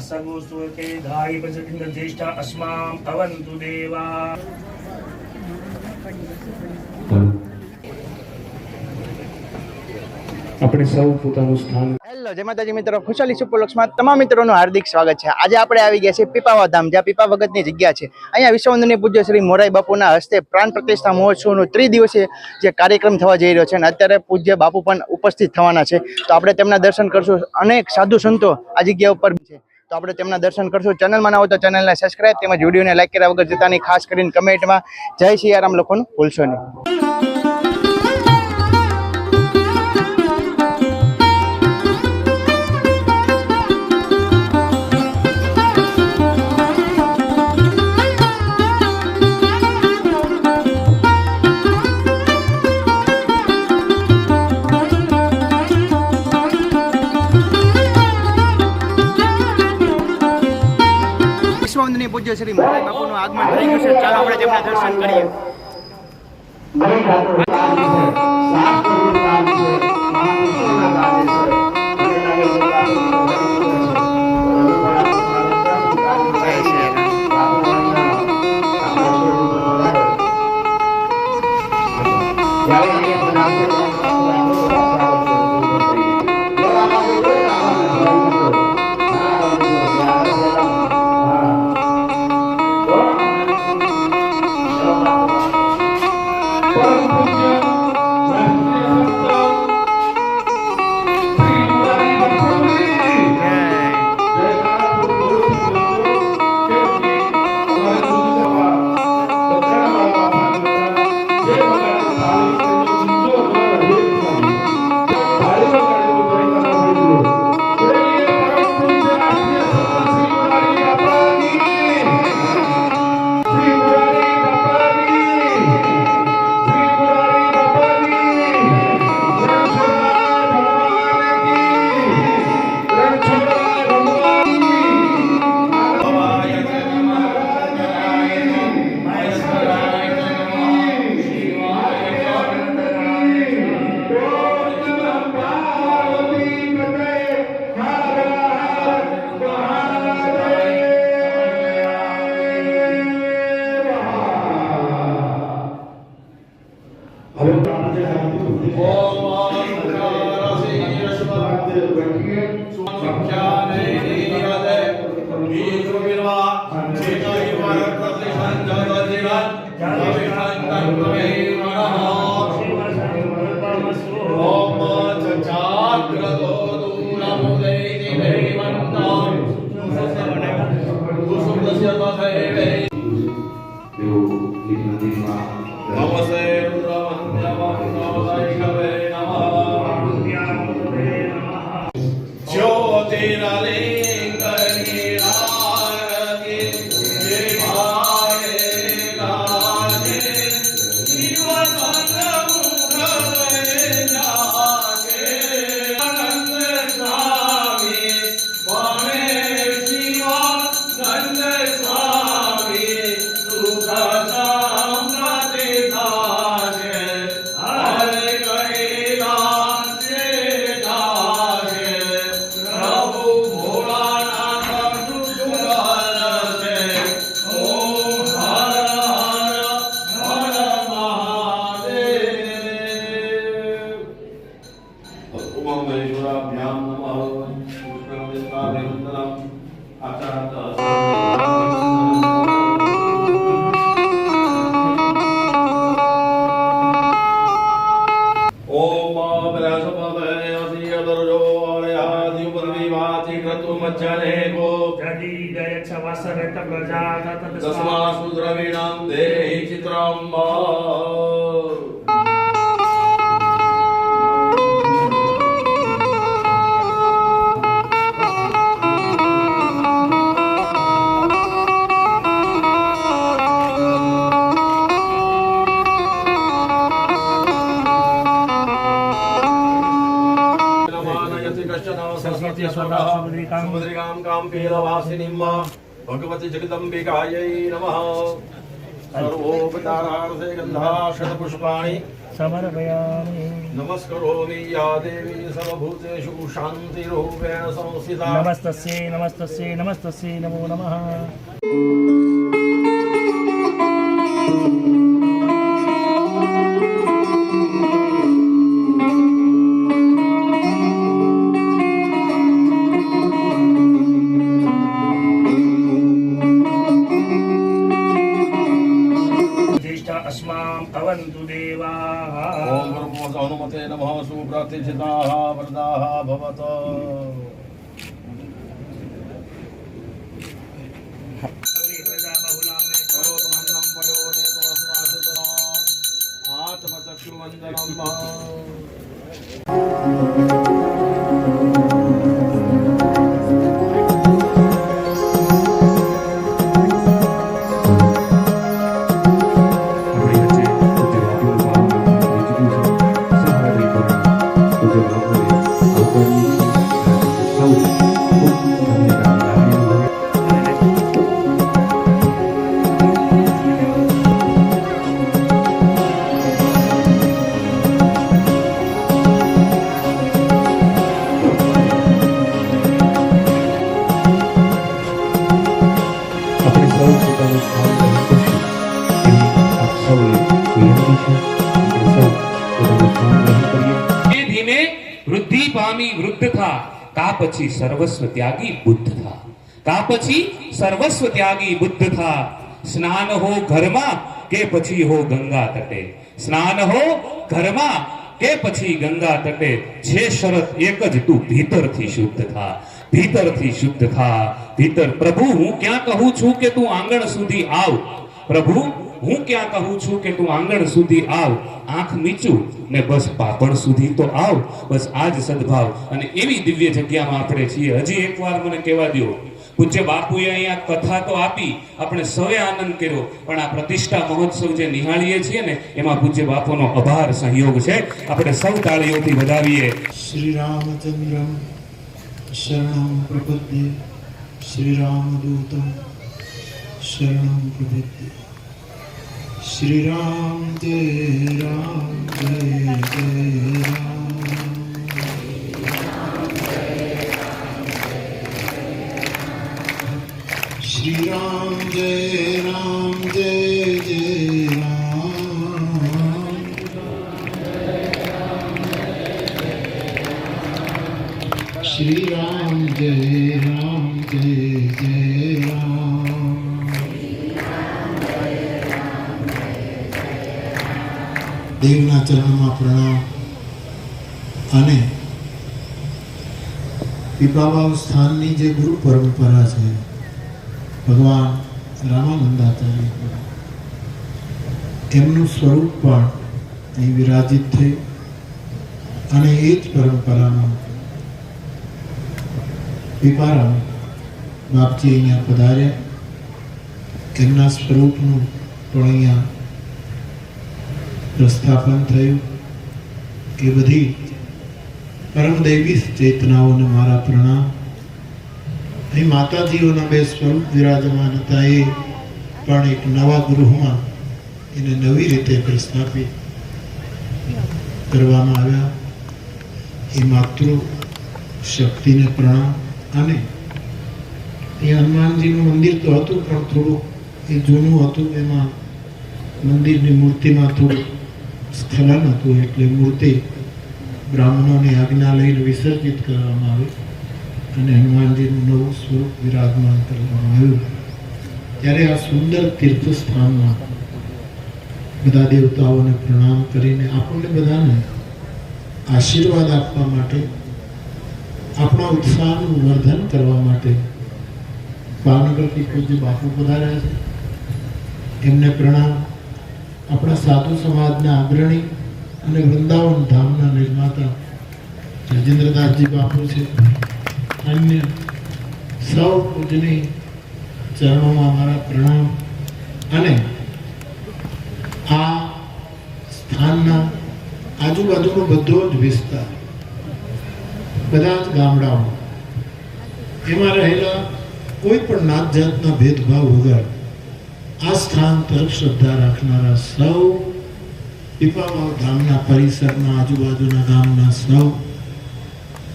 सर्वोस्तुते धायि पंचलिंग ज्येष्ठ अस्मां अवन्तु देवा। આપણે સૌ પોતાનું સ્થાન હેલો જય માતાજી મિત્રો, ખુશાલી સુપરલક્ષમાં તમામ મિત્રોનું હાર્દિક સ્વાગત છે। આજે આપણે આવી ગયા છે પીપાવા ધામ, જ્યાં પીપા ભગતની જગ્યા છે। અહીંયા વિશ્વવંદનીય પૂજ્ય શ્રી મોરારી બાપુના હસ્તે પ્રાણ પ્રતિષ્ઠા મહોત્સવનો ત્રિદિવસીય જે કાર્યક્રમ થવા જઈ રહ્યો છે અને અત્યારે પૂજ્ય બાપુ પણ ઉપસ્થિત થવાના છે, તો આપણે તેમના દર્શન કરશું। અનેક સાધુ સંતો આ જગ્યા ઉપર છે, તો આપણે તેમના દર્શન કરશું। ચેનલમાં ના હોય તો ચેનલને સબસ્ક્રાઇબ તેમજ વિડીયોને લાઈક કર્યા વગર જતા નહીં। ખાસ કરીને કમેન્ટમાં જય સિયારામ લખવાનું ભૂલશો નહીં। વિશ્વવંદનીય પૂજ્ય શ્રી મોરારી બાપુનું આગમન થઈ ગયું છે, ચાલો આપણે તેમના દર્શન કરીએ। भगवती जगदम्बिकायै नमः। सर्वोपचारार्थे गन्धाक्षतपुष्पाणि समर्पयामि। नमस्करोमि या देवी सर्वभूतेषु शान्तिरूपेण संस्थिता। नमस्तस्यै नमस्तस्यै नमस्तस्यै नमो नमः। अस्माम् अवन्तु देवाः। ॐ ब्रह्मोऽस हनुमते नमः। सुप्रतिष्ठिताः वरदाः भवतु। वृद्धि पामी वृद्ध था का पछी सर्वस्व त्यागी बुद्ध था। का पछी सर्वस्व त्यागी बुद्ध था। स्नान हो घरमा के पछी हो गंगा तटे। स्नान हो घरमा के पछी गंगा तटे। छे शरत एक ज तू भीतर थी शुद्ध था। भीतर थी शुद्ध था। भीतर प्रभु हूं क्या कहूं छू के तू आंगण सुधी आव। प्रभु હું ક્યાં કહું છું કે તું આંગણ સુધી આવ। આંખ મીચું ને બસ પાપણ સુધી તો આવ। બસ આ જ સદભાવ અને એવી દિવ્ય જગ્યામાં આપણે છીએ। હજી એકવાર મને કહેવા દો, પૂજ્ય બાપુએ અહીંયા કથા તો આપી, આપણે સૌએ આનંદ કર્યો, પણ આ प्रतिष्ठा મહોત્સવ જે નિહાળીએ છીએ ને એમાં પૂજ્ય બાપુનો અભાર સહયોગ છે। આપણે સૌ તાળીઓથી વધાવીએ। श्री रामचंद्रम शरणं प्रपद्ये श्री रामदूतं शरणं प्रपद्ये। श्री राम जय जय राम। श्री राम जय जय राम। श्री राम जय जय राम। देवना चरणों प्रणाम અને પીપાવાવ સ્થાનની જે ગુરુ પરંપરા છે ભગવાન રામાનંદાચાર્ય એમનું સ્વરૂપ પણ અહીં વિરાજિત થઈ અને એ જ પરંપરામાં પીપારામ બાપજી અહીંયા પધાર્યા। એમના સ્વરૂપનું પણ અહીંયા પ્રસ્થાપન થયું। એ બધી પરમદૈવી ચેતનાઓને મારા પ્રણામ। અહીં માતાજીઓના બે સ્વરૂપ વિરાજમાન હતા, એ પણ એક નવા ગૃહમાં એને નવી રીતે પ્રસ્થાપિત કરવામાં આવ્યા। એ માતૃ શક્તિને પ્રણામ। અને એ હનુમાનજીનું મંદિર તો હતું પણ થોડું એ જૂનું હતું, એમાં મંદિરની મૂર્તિમાં થોડું સ્થલન હતું, એટલે મૂર્તિ બ્રાહ્મણોની આજ્ઞા લઈને વિસર્જિત કરવામાં આવી અને હનુમાનજીનું નવું સ્વરૂપ વિરાજમાન કરવામાં આવ્યું। ત્યારે આ સુંદર તીર્થસ્થાનમાં બધા દેવતાઓને પ્રણામ કરીને આપણને બધાને આશીર્વાદ આપવા માટે, આપણા ઉત્સાહનું વર્ધન કરવા માટે ભાવનગરથી પૂજ્ય બાપુ પધાર્યા છે। એમને પ્રણામ। આપણા સાધુ સમાજના અગ્રણી અને વૃંદાવન ધામના નિર્માતા રાજેન્દ્રદાસજી બાપુ છે। અન્ય સૌ પૂજની ચરણોમાં મારા પ્રણામ। અને આ સ્થાનના આજુબાજુનો બધો જ વિસ્તાર, બધા જ ગામડાઓ, એમાં રહેલા કોઈ પણ નાત જાતના ભેદભાવ વગર આ સ્થાન તરફ શ્રદ્ધા રાખનારા સૌ પીપાવાવ ગામના પરિસરના આજુબાજુના ગામના સૌ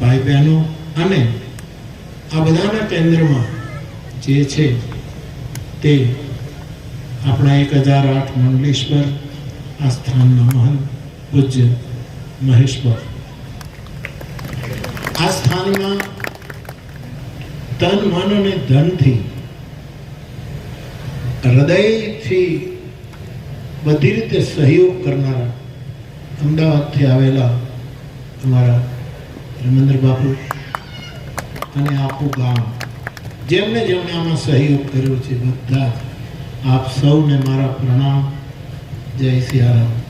ભાઈ બહેનો અને આ બધાના કેન્દ્રમાં જે છે તે આપણા 1008 મંડલેશ્વર આસ્થાનના મહાન પૂજ્ય મહેશ્વર આ સ્થાનમાં તન મન અને ધનથી હૃદયથી બધી રીતે સહયોગ કરનારા અમદાવાદથી આવેલા અમારા ધર્મેન્દ્ર બાપુ અને આખું ગામ જેમને જેમને આમાં સહયોગ કર્યો છે બધા આપ સૌને મારા પ્રણામ. જય સિયારામ.